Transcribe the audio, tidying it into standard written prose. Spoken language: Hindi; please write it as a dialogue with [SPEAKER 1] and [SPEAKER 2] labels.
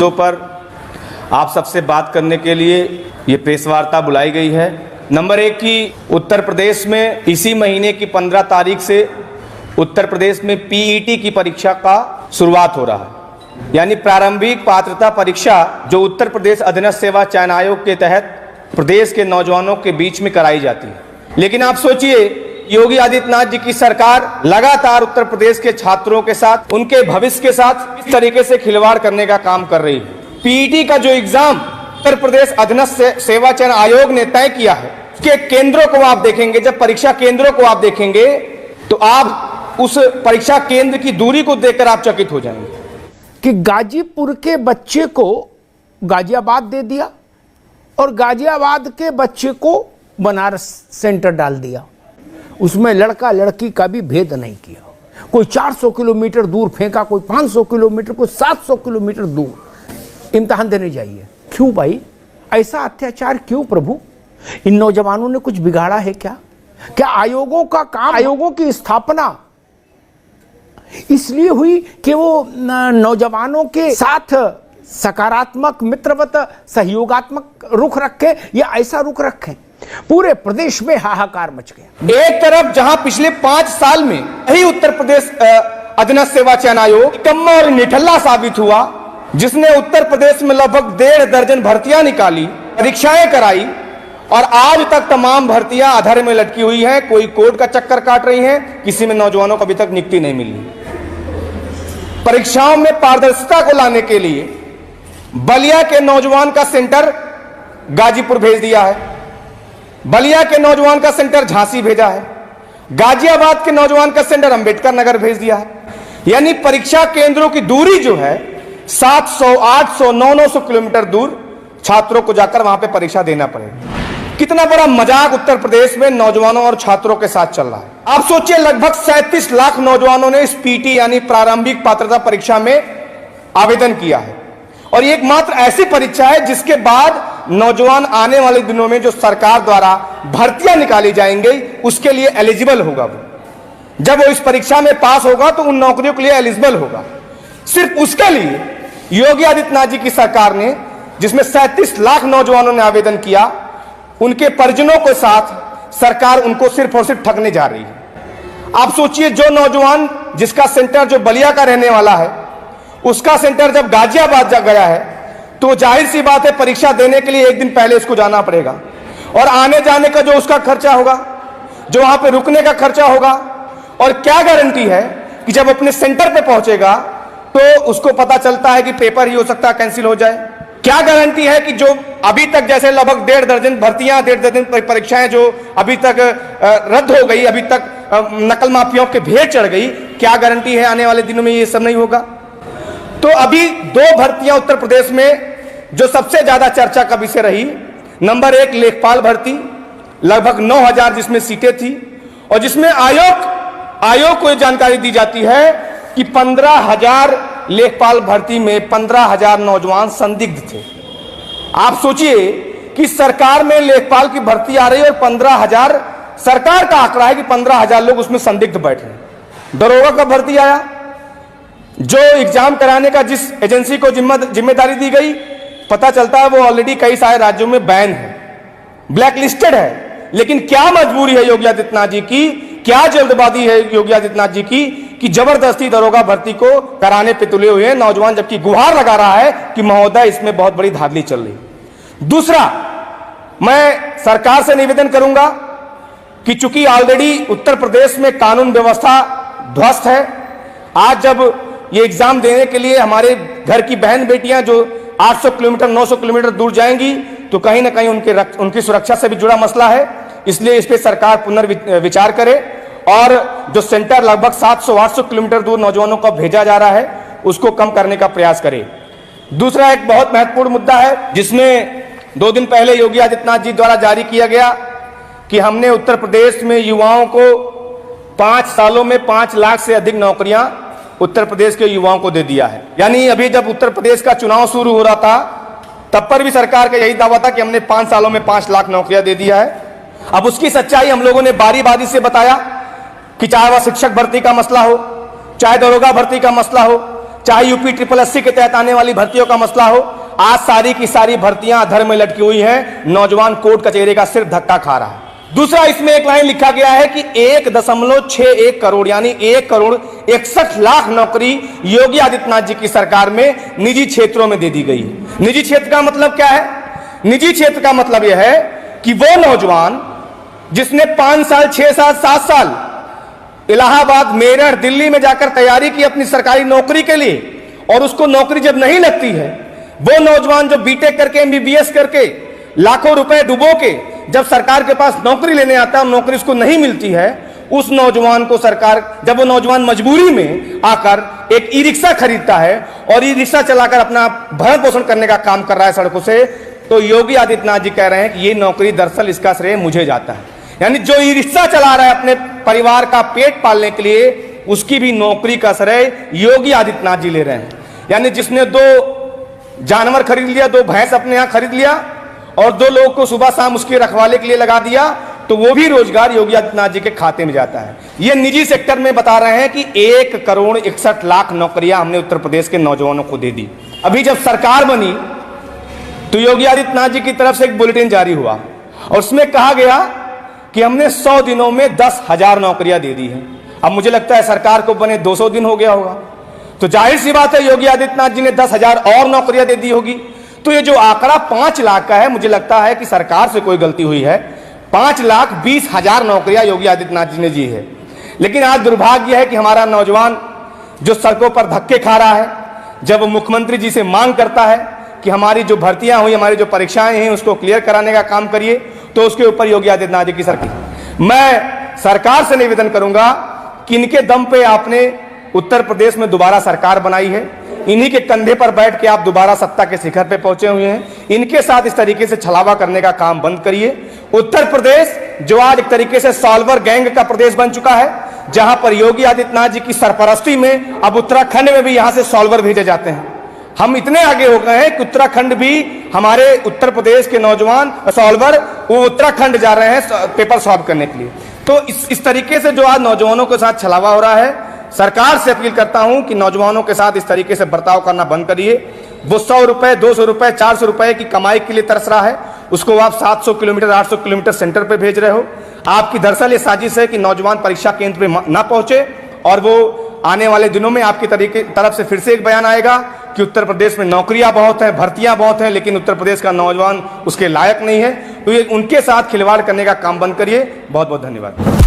[SPEAKER 1] मुद्दों पर आप सबसे बात करने के लिए ये प्रेस वार्ता बुलाई गई है। नंबर 1 की उत्तर प्रदेश में इसी महीने की 15 तारीख से उत्तर प्रदेश में पीईटी की परीक्षा का शुरुआत हो रहा है, यानी प्रारंभिक पात्रता परीक्षा जो उत्तर प्रदेश अधीनस्थ सेवा चयन आयोग के तहत प्रदेश के नौजवानों के बीच में कराई जाती है। लेकिन आप सोचिए, योगी आदित्यनाथ जी की सरकार लगातार उत्तर प्रदेश के छात्रों के साथ, उनके भविष्य के साथ इस तरीके से खिलवाड़ करने का काम कर रही है। पीईटी का जो एग्जाम उत्तर प्रदेश अधीनस्थ सेवा चयन आयोग ने तय किया है, उसके केंद्रों को आप देखेंगे, जब परीक्षा केंद्रों को आप देखेंगे तो आप उस परीक्षा केंद्र की दूरी को देखकर आप चकित हो जाएंगे
[SPEAKER 2] कि गाजीपुर के बच्चे को गाजियाबाद दे दिया और गाजियाबाद के बच्चे को बनारस सेंटर डाल दिया। उसमें लड़का लड़की का भी भेद नहीं किया। कोई 400 किलोमीटर दूर फेंका, कोई 500 किलोमीटर, कोई 700 किलोमीटर दूर इम्तिहान देने जाइए। क्यों भाई, ऐसा अत्याचार क्यों प्रभु? इन नौजवानों ने कुछ बिगाड़ा है क्या? क्या आयोगों का काम, आयोगों की स्थापना इसलिए हुई कि वो नौजवानों के साथ सकारात्मक, मित्रवत, सहयोगात्मक रुख रखे, या ऐसा रुख रखें? पूरे प्रदेश में हाहाकार मच गया।
[SPEAKER 1] एक तरफ जहां पिछले 5 साल में यही उत्तर प्रदेश अधीनस्थ सेवा चयन आयोग निकम्मा और निठल्ला साबित हुआ, जिसने उत्तर प्रदेश में लगभग 1.5 दर्जन भर्तियां निकाली, परीक्षाएं कराई, और आज तक तमाम भर्तियां अधर में लटकी हुई हैं। कोई कोर्ट का चक्कर काट रही हैं, किसी में नौजवानों को अभी तक नियुक्ति नहीं मिली। परीक्षाओं में पारदर्शिता को लाने के लिए बलिया के नौजवान का सेंटर गाजीपुर भेज दिया है, बलिया के नौजवान का सेंटर झांसी भेजा है, गाजियाबाद के नौजवान का सेंटर अंबेडकर नगर भेज दिया है। यानी परीक्षा केंद्रों की दूरी जो है 700, 800, 900 किलोमीटर दूर छात्रों को जाकर वहां पे परीक्षा देना पड़ेगा। कितना बड़ा मजाक उत्तर प्रदेश में नौजवानों और छात्रों के साथ चल रहा है। आप सोचिए, लगभग 37 लाख नौजवानों ने इस पीटी यानी प्रारंभिक पात्रता परीक्षा में आवेदन किया है, और ये एकमात्र ऐसी परीक्षा है जिसके बाद नौजवान आने वाले दिनों में जो सरकार द्वारा भर्तियां निकाली जाएंगी उसके लिए एलिजिबल होगा। वो जब वो इस परीक्षा में पास होगा तो उन नौकरियों के लिए एलिजिबल होगा। सिर्फ उसके लिए योगी आदित्यनाथ जी की सरकार ने, जिसमें 37 लाख नौजवानों ने आवेदन किया, उनके परिजनों के साथ सरकार उनको सिर्फ और सिर्फ ठगने जा रही है। आप सोचिए, जो नौजवान जिसका सेंटर जो बलिया का रहने वाला है, उसका सेंटर जब गाजियाबाद जा गया है तो जाहिर सी बात है परीक्षा देने के लिए एक दिन पहले उसको जाना पड़ेगा, और आने जाने का जो उसका खर्चा होगा, जो वहां पे रुकने का खर्चा होगा, और क्या गारंटी है कि जब अपने सेंटर पे पहुंचेगा तो उसको पता चलता है कि पेपर ही हो सकता है कैंसिल हो जाए। क्या गारंटी है कि जो अभी तक जैसे लगभग 1.5 दर्जन भर्तियां, 1.5 दर्जन परीक्षाएं जो अभी तक रद्द हो गई, अभी तक नकल माफियाओं के भेड़ चढ़ गई, क्या गारंटी है आने वाले दिनों में ये सब नहीं होगा? तो अभी 2 भर्तियां उत्तर प्रदेश में जो सबसे ज्यादा चर्चा का विषय रही, नंबर 1 लेखपाल भर्ती, लगभग 9000 जिसमें सीटें थी, और जिसमें आयोग को जानकारी दी जाती है कि 15,000 लेखपाल भर्ती में 15,000 नौजवान संदिग्ध थे। आप सोचिए कि सरकार में लेखपाल की भर्ती आ रही है और 15,000 सरकार का आंकड़ा है कि 15,000 लोग उसमें संदिग्ध बैठे। दरोगा का भर्ती आया, जो एग्जाम कराने का जिस एजेंसी को जिम्मेदारी दी गई, पता चलता है वो ऑलरेडी कई सारे राज्यों में बैन है, ब्लैक लिस्टेड है। लेकिन क्या मजबूरी है योगी आदित्यनाथ जी की, क्या जल्दबाजी है योगी आदित्यनाथ जी की कि जबरदस्ती दरोगा भर्ती को कराने पे तुले हुए हैं नौजवान, जबकि गुहार लगा रहा है कि महोदय इसमें बहुत बड़ी धांधली चल रही। दूसरा, मैं सरकार से निवेदन करूंगा कि चूंकि ऑलरेडी उत्तर प्रदेश में कानून व्यवस्था ध्वस्त है, आज जब ये एग्जाम देने के लिए हमारे घर की बहन बेटियां जो 800 किलोमीटर 900 किलोमीटर दूर जाएंगी, तो कहीं ना कहीं उनकी सुरक्षा से भी जुड़ा मसला है। इसलिए इस पे सरकार पुनर्विचार करे, और जो सेंटर लगभग 700-800 किलोमीटर दूर नौजवानों को भेजा जा रहा है उसको कम करने का प्रयास करे। दूसरा एक बहुत महत्वपूर्ण मुद्दा है, जिसमें 2 दिन पहले योगी आदित्यनाथ जी द्वारा जारी किया गया कि हमने उत्तर प्रदेश में युवाओं को 5 सालों में 5 लाख से अधिक नौकरियां उत्तर प्रदेश के युवाओं को दे दिया है। यानी अभी जब उत्तर प्रदेश का चुनाव शुरू हो रहा था तब पर भी सरकार का यही दावा था कि हमने 5 सालों में 5 लाख नौकरियां दे दिया है। अब उसकी सच्चाई हम लोगों ने बारी बारी से बताया कि चाहे वह शिक्षक भर्ती का मसला हो, चाहे दरोगा भर्ती का मसला हो, चाहे यूपी 8080 के तहत आने वाली भर्तियों का मसला हो, आज सारी की सारी भर्तियां अधर में लटकी हुई हैं। नौजवान कोर्ट कचहरी का सिर्फ धक्का खा रहा है। दूसरा, इसमें एक लाइन लिखा गया है कि 1.61 करोड़ यानी 1,61,00,000 नौकरी योगी आदित्यनाथ जी की सरकार में निजी क्षेत्रों में दे दी गई है। निजी क्षेत्र का मतलब क्या है? निजी क्षेत्र का मतलब यह है कि वो नौजवान जिसने 5 साल, 6 साल, 7 साल इलाहाबाद, मेरठ, दिल्ली में जाकर तैयारी की अपनी सरकारी नौकरी के लिए, और उसको नौकरी जब नहीं लगती है, वो नौजवान जो बीटेक करके, एमबीबीएस करके, लाखों रुपए डुबो के जब सरकार के पास नौकरी लेने आता है और नौकरी उसको नहीं मिलती है, उस नौजवान को सरकार, जब वो नौजवान मजबूरी में आकर एक ई रिक्शा खरीदता है और ई रिक्शा चलाकर अपना भरण पोषण करने का काम कर रहा है सड़कों से, तो योगी आदित्यनाथ जी कह रहे हैं कि ये नौकरी दरअसल इसका श्रेय मुझे जाता है। यानी जो ई रिक्शा चला रहा है अपने परिवार का पेट पालने के लिए, उसकी भी नौकरी का श्रेय योगी आदित्यनाथ जी ले रहे हैं। यानी जिसने 2 जानवर खरीद लिया, 2 भैंस अपने यहां खरीद लिया और 2 लोगों को सुबह शाम उसके रखवाले के लिए लगा दिया, तो वो भी रोजगार योगी आदित्यनाथ जी के खाते में जाता है। ये निजी सेक्टर में बता रहे हैं कि 1,61,00,000 नौकरियां हमने उत्तर प्रदेश के नौजवानों को दे दी। अभी जब सरकार बनी तो योगी आदित्यनाथ जी की तरफ से एक बुलेटिन जारी हुआ और उसमें कहा गया कि हमने 100 दिनों में 10,000 नौकरियां दे दी हैं। अब मुझे लगता है सरकार को बने 200 दिन हो गया होगा, तो जाहिर सी बात है योगी आदित्यनाथ जी ने 10,000 और नौकरियां दे दी होगी। तो ये जो आंकड़ा 5 लाख का है, मुझे लगता है कि सरकार से कोई गलती हुई है। 5,20,000 नौकरियां योगी आदित्यनाथ जी ने दी है। लेकिन आज दुर्भाग्य है कि हमारा नौजवान जो सड़कों पर धक्के खा रहा है, जब वो मुख्यमंत्री जी से मांग करता है कि हमारी जो भर्तियां हुई, हमारी जो परीक्षाएं हैं, उसको क्लियर कराने का काम करिए, तो उसके ऊपर योगी आदित्यनाथ जी की सरकार। मैं सरकार से निवेदन करूंगा कि इनके दम पे आपने उत्तर प्रदेश में दोबारा सरकार बनाई है, इन्हीं के कंधे पर बैठ के आप दोबारा सत्ता के शिखर पे पहुंचे हुए हैं। इनके साथ इस तरीके से छलावा करने का काम बंद करिए। उत्तर प्रदेश जो आज एक तरीके से सॉल्वर गैंग का प्रदेश बन चुका है, जहां पर योगी आदित्यनाथ जी की सरपरस्ती में अब उत्तराखंड में भी यहां से सॉल्वर भेजे जाते हैं। हम इतने आगे हो गए हैं कि उत्तराखंड भी हमारे उत्तर प्रदेश के नौजवान सॉल्वर वो उत्तराखंड जा रहे हैं पेपर सॉल्व करने के लिए। तो इस तरीके से जो आज नौजवानों के साथ छलावा हो रहा है, सरकार से अपील करता हूं कि नौजवानों के साथ इस तरीके से बर्ताव करना बंद करिए। वो 100 रुपए, 200 रुपए, 400 रुपए की कमाई के लिए तरस रहा है, उसको आप 700 किलोमीटर, 800 किलोमीटर सेंटर पे भेज रहे हो। आपकी दरअसल ये साजिश है कि नौजवान परीक्षा केंद्र पे ना पहुंचे, और वो आने वाले दिनों में आपकी तरफ से फिर से एक बयान आएगा कि उत्तर प्रदेश में नौकरियां बहुत हैं, भर्तियां बहुत हैं, लेकिन उत्तर प्रदेश का नौजवान उसके लायक नहीं है। तो ये उनके साथ खिलवाड़ करने का काम बंद करिए। बहुत बहुत धन्यवाद।